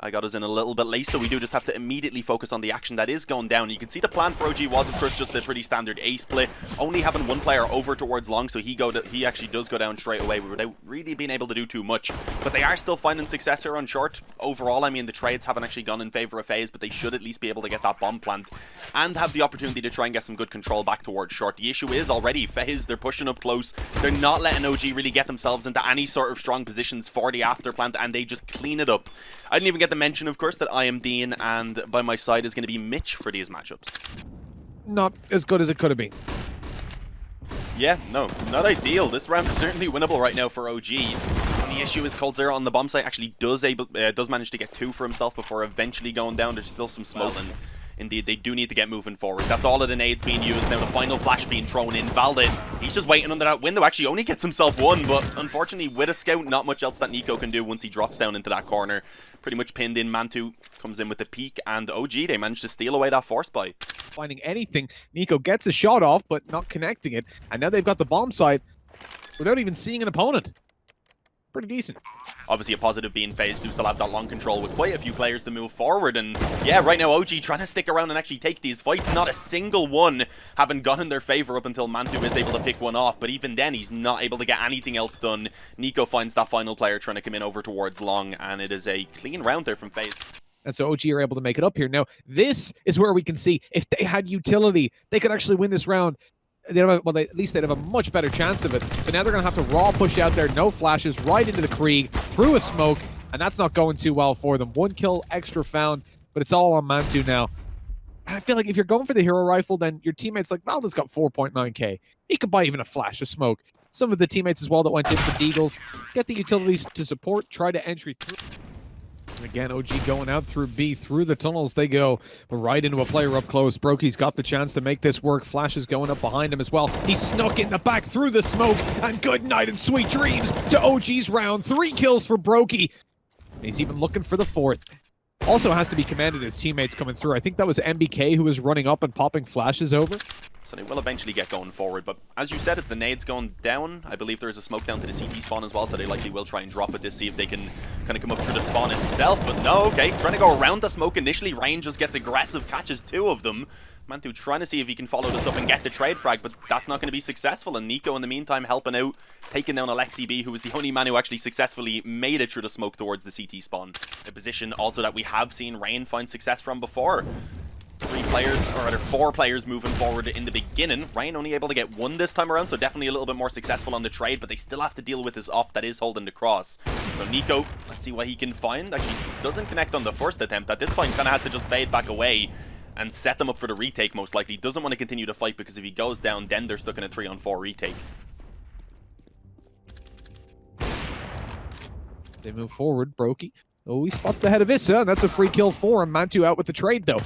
I got us in a little bit late, so we do just have to immediately focus on the action that is going down. You can see the plan for OG was, of course, just a pretty standard A split, only having one player over towards long, so he actually does go down straight away without really being able to do too much. But they are still finding success here on short. Overall, I mean, the trades haven't actually gone in favor of FaZe, but they should at least be able to get that bomb plant and have the opportunity to try and get some good control back towards short. The issue is already FaZe, they're pushing up close. They're not letting OG really get themselves into any sort of strong positions for the after plant, and they just clean it up. I didn't even get to mention, of course, that I am Dean, and by my side is going to be Mitch for these matchups. Not as good as it could have been. Yeah, no, not ideal. This round is certainly winnable right now for OG. And the issue is coldzera on the bomb site actually does manage to get 2 for himself before eventually going down. There's still some smoke. Indeed, they do need to get moving forward. That's all of the nades being used. Now the final flash being thrown in. Valde, he's just waiting under that window. Actually only gets himself 1, but unfortunately with a scout, not much else that Nico can do once he drops down into that corner. Pretty much pinned in. Mantu comes in with the peek, and OG, they managed to steal away that force buy. Finding anything, Nico gets a shot off, but not connecting it. And now they've got the bomb site without even seeing an opponent. Pretty decent. Obviously a positive being FaZe do still have that long control with quite a few players to move forward, and yeah, right now OG trying to stick around and actually take these fights. Not a single one having gone in their favor up until Mantu is able to pick one off, but even then he's not able to get anything else done. Nico finds that final player trying to come in over towards long, and it is a clean round there from FaZe. And so OG are able to make it up here. Now, this is where we can see if they had utility, they could actually win this round. At least they'd have a much better chance of it. But now they're going to have to raw push out there, no flashes, right into the Krieg, through a smoke, and that's not going too well for them. 1 kill extra found, but it's all on Mantu now. And I feel like if you're going for the hero rifle, then your teammates like Valda's got 4.9k. He could buy even a flash of smoke. Some of the teammates as well that went in for Deagles, get the utilities to support, try to entry through. Again, OG going out through B, through the tunnels they go, but right into a player up close. Brokey's got the chance to make this work. Flash is going up behind him as well. He snuck in the back through the smoke, and good night and sweet dreams to OG's round. 3 kills for Brokey. He's even looking for the 4th. Also has to be commanded his teammates coming through. I think that was MBK who was running up and popping flashes over. So they will eventually get going forward, but as you said, it's the nades going down. I believe there is a smoke down to the CT spawn as well, so they likely will try and drop it to see if they can kind of come up through the spawn itself, but no, okay, trying to go around the smoke initially. Rain just gets aggressive, catches 2 of them. Mantu trying to see if he can follow this up and get the trade frag, but that's not going to be successful, and Nico in the meantime helping out, taking down ESLCSGO, who was the only man who actually successfully made it through the smoke towards the CT spawn. A position also that we have seen Rain find success from before. 4 players moving forward in the beginning. Ryan only able to get 1 this time around, so definitely a little bit more successful on the trade, but they still have to deal with his op that is holding the cross. So Nico, let's see what he can find. Actually, doesn't connect on the first attempt. At this point, kind of has to just fade back away and set them up for the retake most likely. Doesn't want to continue to fight because if he goes down, then they're stuck in a 3-on-4 retake. They move forward, Brokey. Oh, he spots the head of Issa, and that's a free kill for him. Mantu out with the trade, though.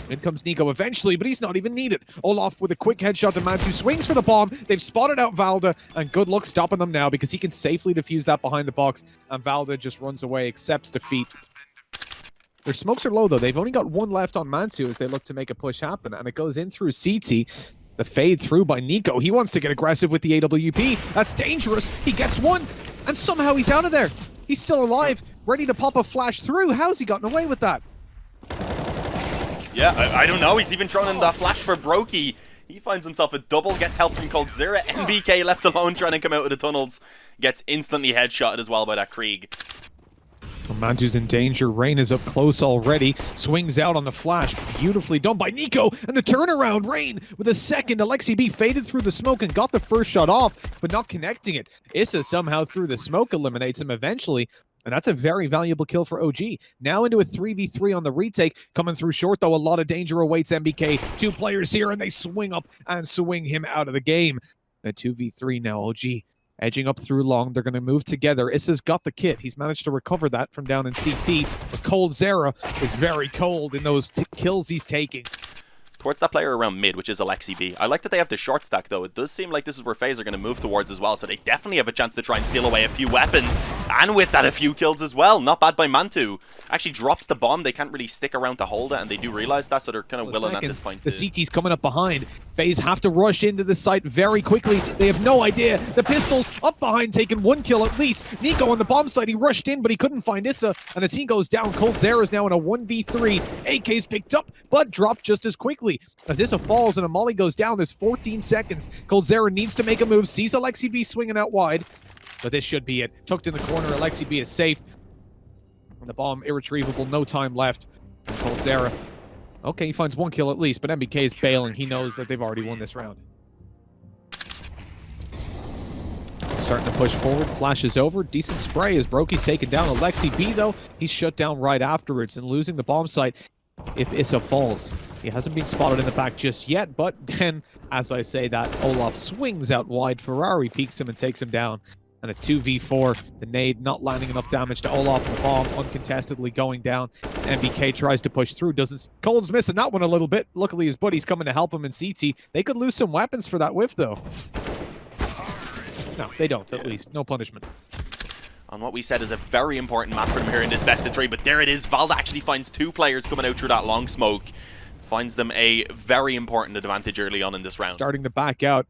In comes Nico eventually, but he's not even needed. Olaf with a quick headshot to Mantu, swings for the bomb. They've spotted out Valda, and good luck stopping them now because he can safely defuse that behind the box, and Valda just runs away, accepts defeat. Their smokes are low, though. They've only got 1 left on Mantu as they look to make a push happen, and it goes in through CT. The fade through by Nico. He wants to get aggressive with the AWP. That's dangerous. He gets 1, and somehow he's out of there. He's still alive, ready to pop a flash through. How's he gotten away with that? Yeah, I don't know. He's even thrown in that flash for Brokey. He finds himself a double, gets help from coldzera. MBK left alone trying to come out of the tunnels. Gets instantly headshotted as well by that Krieg. Mantu's in danger. Rain is up close already. Swings out on the flash. Beautifully done by Nico. And the turnaround. Rain with a second. ESLCSGO faded through the smoke and got the first shot off, but not connecting it. Issa somehow through the smoke eliminates him eventually. And that's a very valuable kill for OG. Now into a 3v3 on the retake. Coming through short, though. A lot of danger awaits MBK. 2 players here, and they swing up and swing him out of the game. A 2v3 now. OG edging up through long. They're going to move together. Issa's got the kit. He's managed to recover that from down in CT. But coldzera is very cold in those kills he's taking. Towards that player around mid, which is ESLCSGO. I like that they have the short stack, though. It does seem like this is where FaZe are going to move towards as well, so they definitely have a chance to try and steal away a few weapons. And with that, a few kills as well. Not bad by Mantu. Actually drops the bomb. They can't really stick around to hold it, and they do realize that, so they're kind of willing at this point. The CT's coming up behind. FaZe have to rush into the site very quickly. They have no idea. The Pistols up behind, taking 1 kill at least. Nico on the bomb site, he rushed in, but he couldn't find Issa. And as he goes down, coldzera is now in a 1v3. AK's picked up, but dropped just as quickly. As Issa falls and a molly goes down, there's 14 seconds. coldzera needs to make a move, sees Alexi B swinging out wide. But this should be it. Tucked in the corner, Alexi B is safe. And the bomb irretrievable, no time left. coldzera. Okay, he finds 1 kill at least, but MBK is bailing. He knows that they've already won this round. Starting to push forward, flashes over. Decent spray as Brokey's taken down. Alexi B, though, he's shut down right afterwards and losing the bomb site if Issa falls. He hasn't been spotted in the back just yet, but then, as I say that, Olaf swings out wide. Ferrari peeks him and takes him down. And a 2v4, the nade not landing enough damage to Olaf, and the bomb uncontestedly going down. MBK tries to push through, doesn't. Cole's missing that one a little bit. Luckily, his buddy's coming to help him in CT. They could lose some weapons for that whiff, though. No, they don't, at least. No punishment. On what we said is a very important map for them here in this best of 3, but there it is. Valda actually finds 2 players coming out through that long smoke. Finds them a very important advantage early on in this round. Starting to back out.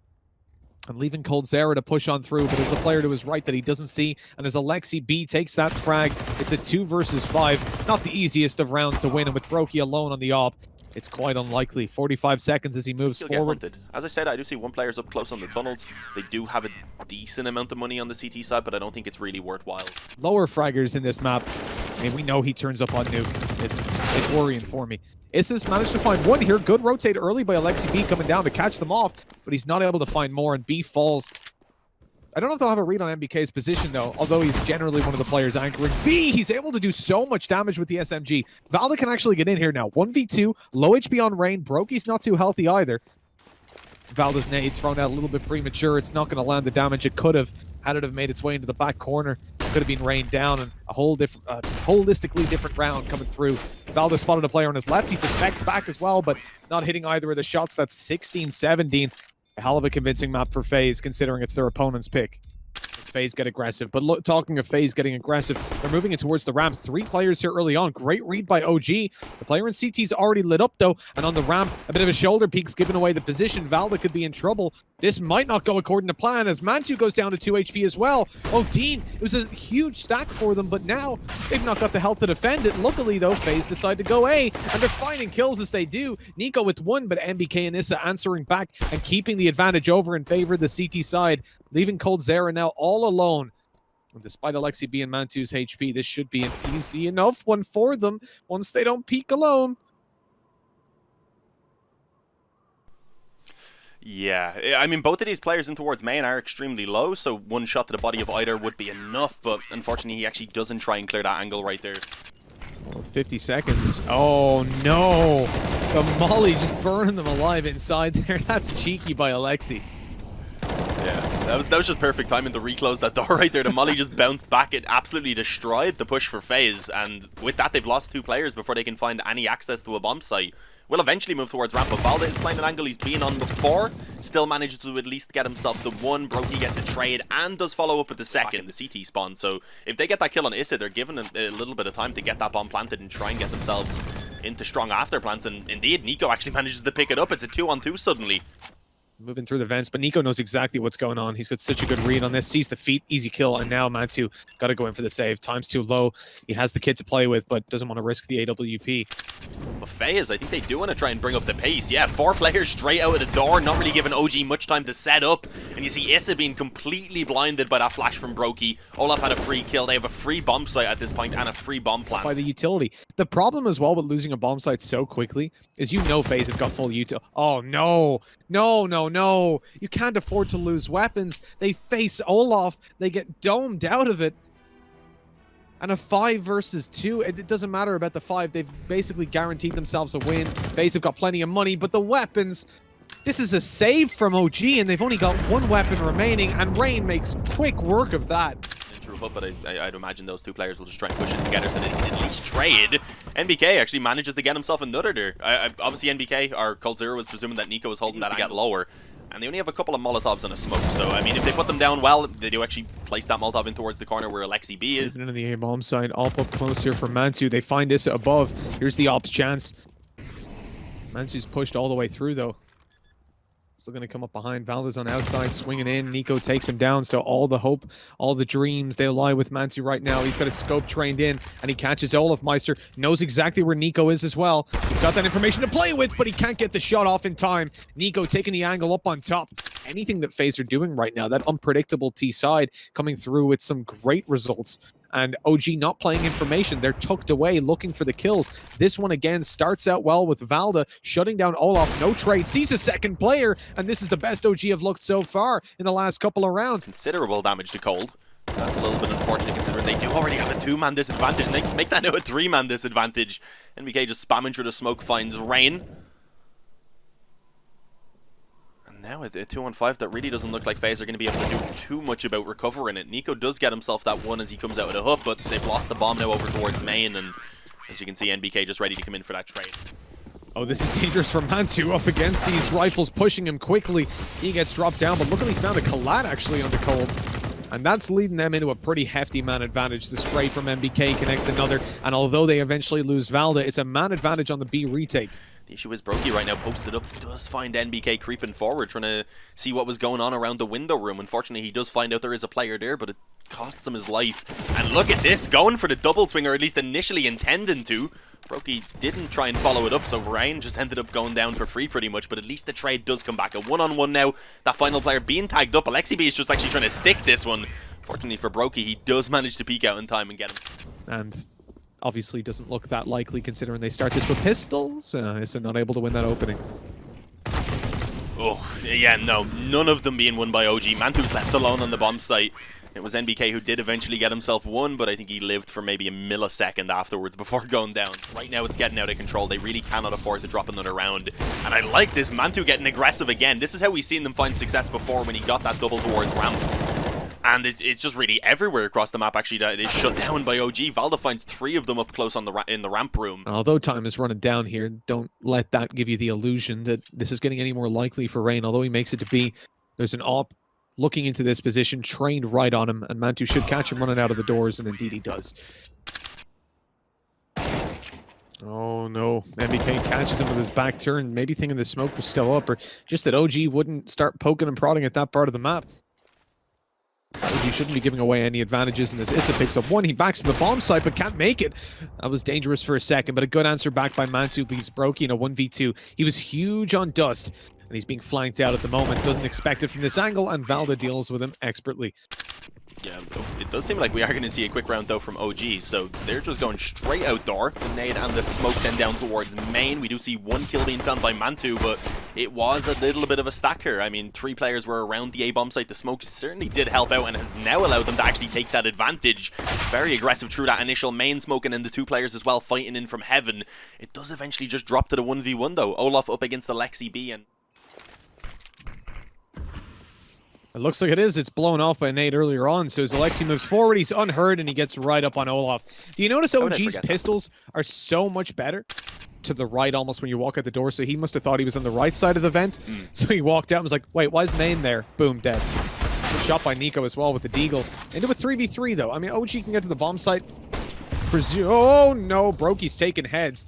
And leaving coldzera to push on through, but there's a player to his right that he doesn't see, and as Alexi B takes that frag, it's a 2 versus 5. Not the easiest of rounds to win, and with Brokey alone on the op, it's quite unlikely. 45 seconds as he moves forward. As I said, I do see 1 player's up close on the tunnels. They do have a decent amount of money on the CT side, but I don't think it's really worthwhile. Lower fraggers in this map. I mean, we know he turns up on nuke. It's worrying for me. Issa's managed to find 1 here. Good rotate early by Alexi B coming down to catch them off, but he's not able to find more, and B falls. I don't know if they'll have a read on MBK's position, though, although he's generally one of the players anchoring. B, he's able to do so much damage with the SMG. Valda can actually get in here now. 1v2, low HP on Rain. Brokey's not too healthy either. Valda's nade thrown out a little bit premature. It's not going to land the damage it could have had it have made its way into the back corner. Could have been rained down, and a whole holistically different round coming through. Valda spotted a player on his left. He suspects back as well, but not hitting either of the shots. That's 16-17. A hell of a convincing map for FaZe, considering it's their opponent's pick. As FaZe get aggressive. But look, talking of FaZe getting aggressive, they're moving it towards the ramp. 3 players here early on. Great read by OG. The player in CT's already lit up, though. And on the ramp, a bit of a shoulder peek's giving away the position. Valda could be in trouble. This might not go according to plan, as Mantu goes down to 2 HP as well. Oh, Dean, it was a huge stack for them, but now they've not got the health to defend it. Luckily, though, FaZe decide to go A, and they're finding kills as they do. Nico with 1, but MBK and Issa answering back and keeping the advantage over in favor of the CT side, leaving coldzera now all alone. And despite Alexi B and Mantu's HP, this should be an easy enough one for them once they don't peek alone. Yeah, I mean, both of these players in towards main are extremely low, so 1 shot to the body of either would be enough, but unfortunately he actually doesn't try and clear that angle right there. Well, 50 seconds. Oh no! The molly just burning them alive inside there. That's cheeky by Alexi. Yeah, that was just perfect timing to reclose that door right there. The molly just bounced back. It absolutely destroyed the push for FaZe, and with that they've lost 2 players before they can find any access to a bomb site. Will eventually move towards ramp, but Valda is playing an angle he's been on before. Still manages to at least get himself the 1. Brokey gets a trade and does follow up with the 2nd in the CT spawn. So if they get that kill on Issa, they're given a little bit of time to get that bomb planted and try and get themselves into strong after plants. And indeed, Nico actually manages to pick it up. It's a 2-on-2 suddenly. Moving through the vents, but Nico knows exactly what's going on. He's got such a good read on this, sees the feet, easy kill, and now Mantu got to go in for the save. Time's too low. He has the kit to play with, but doesn't want to risk the AWP. But FaZe, I think they do want to try and bring up the pace. Yeah, 4 players straight out of the door, not really giving OG much time to set up. And you see Issa being completely blinded by that flash from Brokey. Olaf had a free kill. They have a free bomb site at this point and a free bomb plant. By the utility. The problem as well with losing a bomb site so quickly is FaZe have got full util. Oh, no. No, no, no. You can't afford to lose weapons. They face Olaf. They get domed out of it. And a 5 versus 2, it doesn't matter about the 5. They've basically guaranteed themselves a win. FaZe have got plenty of money, but the weapons... This is a save from OG, and they've only got 1 weapon remaining, and Rain makes quick work of that. But I'd imagine those 2 players will just try and push it together so they can at least trade. NBK actually manages to get himself another there. Obviously NBK, or coldzera, was presuming that Nico was holding that to get lower. And they only have a couple of Molotovs and a smoke. So, I mean, if they put them down well, they do actually place that Molotov in towards the corner where Alexi B is. Into the A-bomb side. All up close here for Mantu. They find this above. Here's the ops chance. Mantu's pushed all the way through, though. Still going to come up behind. Valda's on outside, swinging in. Nico takes him down, so all the hope, all the dreams, they lie with Mantu right now. He's got his scope trained in, and he catches Olaf Meister. Knows exactly where Nico is as well. He's got that information to play with, but he can't get the shot off in time. Nico taking the angle up on top. Anything that FaZe are doing right now, that unpredictable T side coming through with some great results. And OG not playing information. They're tucked away looking for the kills. This one again starts out well with Valda shutting down Olaf. No trade. Sees a second player. And this is the best OG have looked so far in the last couple of rounds. Considerable damage to Cold. That's a little bit unfortunate considering they do already have a 2-man disadvantage. And they can make that now a 3-man disadvantage. NBK just spamming through the smoke finds Rain. Now a 2-on-5 that really doesn't look like FaZe are going to be able to do too much about recovering it. Nico does get himself that one as he comes out of the hook, but they've lost the bomb now over towards main, and as you can see, NBK just ready to come in for that trade. Oh, this is dangerous for Mantu up against these rifles, pushing him quickly. He gets dropped down, but look at he found a collat actually on the Cold. And that's leading them into a pretty hefty man advantage. The spray from NBK connects another, and although they eventually lose Valda, it's a man advantage on the B retake. The issue is Brokey right now posted up, does find NBK creeping forward, trying to see what was going on around the window room. Unfortunately, he does find out there is a player there, but it costs him his life. And look at this, going for the double swing, or at least initially intending to. Brokey didn't try and follow it up, so Ryan just ended up going down for free pretty much, but at least the trade does come back. A one-on-one now, that final player being tagged up. Alexi B is just actually trying to stick this one. Fortunately for Brokey, he does manage to peek out in time and get him. And obviously doesn't look that likely considering they start this with pistols. Is not able to win that opening. Oh, yeah, no. None of them being won by OG. Mantu's left alone on the bomb site. It was NBK who did eventually get himself one, but I think he lived for maybe a millisecond afterwards before going down. Right now it's getting out of control. They really cannot afford to drop another round. And I like this Mantu getting aggressive again. This is how we've seen them find success before when he got that double towards ramp. And it's just really everywhere across the map, actually, that it is shut down by OG. Valda finds 3 of them up close on in the ramp room. Although time is running down here, don't let that give you the illusion that this is getting any more likely for Rain. Although he makes it to B, there's an op looking into this position, trained right on him, and Mantu should catch him running out of the doors, and indeed he does. Oh no, MBK catches him with his back turn, maybe thinking the smoke was still up, or just that OG wouldn't start poking and prodding at that part of the map. OG shouldn't be giving away any advantages, and as Issa picks up one, he backs to the bomb site, but can't make it. That was dangerous for a second, but a good answer back by Mantu leaves Brokey in a 1v2. He was huge on Dust, and he's being flanked out at the moment. Doesn't expect it from this angle, and Valda deals with him expertly. Yeah, it does seem like we are going to see a quick round, though, from OG. So they're just going straight outdoor. The nade and the smoke then down towards main. We do see 1 kill being found by Mantu, but it was a little bit of a stack here. I mean, 3 players were around the A-bomb site. The smoke certainly did help out and has now allowed them to actually take that advantage. Very aggressive through that initial main smoke, and then the 2 players as well fighting in from heaven. It does eventually just drop to the 1v1, though. Olaf up against Alexi B, and it looks like it is. It's blown off by Nate earlier on. So as Alexi moves forward, he's unheard, and he gets right up on Olaf. Do you notice OG's pistols are so much better to the right almost when you walk out the door? So he must have thought he was on the right side of the vent. So he walked out and was like, wait, why is main there? Boom, dead. Good shot by Nico as well with the deagle. Into a 3v3, though. I mean, OG can get to the bomb site. Oh, no. Brokey's taking heads.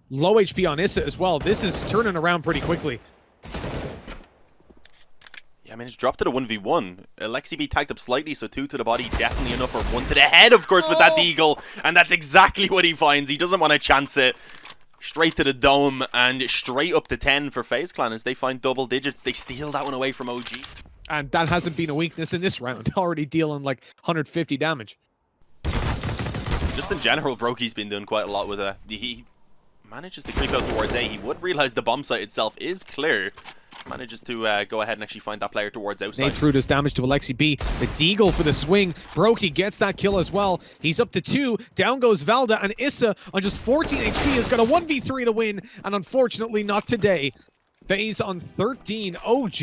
Low HP on Issa as well. This is turning around pretty quickly. Yeah, I mean, it's dropped to the 1v1. Alexi B tagged up slightly, so 2 to the body, definitely enough for 1 to the head, of course, with that deagle. And that's exactly what he finds. He doesn't want to chance it. Straight to the dome, and straight up to 10 for FaZe Clan as they find double digits. They steal that one away from OG. And that hasn't been a weakness in this round. Already dealing like 150 damage. Just in general, Brokey's been doing quite a lot with he manages to creep out towards A. He would realize the bomb site itself is clear. Manages to go ahead and actually find that player towards outside. Nate threw does damage to Alexi B. The deagle for the swing. Brokey gets that kill as well. He's up to 2. Down goes Valda, and Issa on just 14 HP has got a 1v3 to win, and unfortunately not today. FaZe on 13. OG.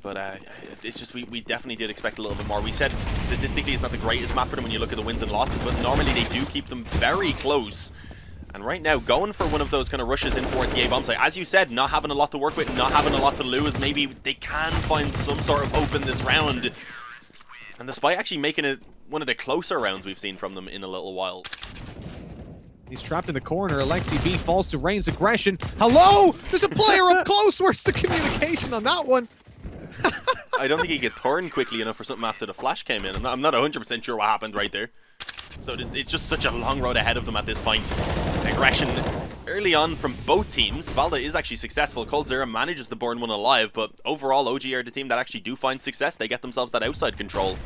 But it's just we definitely did expect a little bit more. We said statistically it's not the greatest map for them when you look at the wins and losses, but normally they do keep them very close. And right now, going for one of those kind of rushes in towards the A-bomb site. As you said, not having a lot to work with, not having a lot to lose. Maybe they can find some sort of hope in this round. And despite actually making it one of the closer rounds we've seen from them in a little while. He's trapped in the corner. Alexi B falls to Rain's aggression. Hello? There's a player up close. Where's the communication on that one? I don't think he could turn quickly enough for something after the flash came in. I'm not 100% sure what happened right there. So it's just such a long road ahead of them at this point. Aggression early on from both teams. Valda is actually successful. coldzera manages to burn one alive, but overall OG are the team that actually do find success. They get themselves that outside control.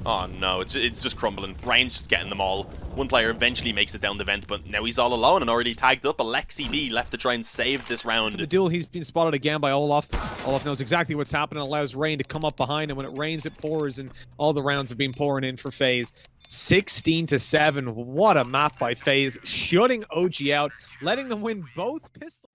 Oh no, it's just crumbling. Ryan's just getting them all. One player eventually makes it down the vent, but now he's all alone and already tagged up. Alexi B left to try and save this round. The duel, he's been spotted again by Olaf. Olaf knows exactly what's happening, allows Rain to come up behind, and when it rains, it pours, and all the rounds have been pouring in for FaZe. 16-7. What a map by FaZe. Shutting OG out, letting them win both pistols.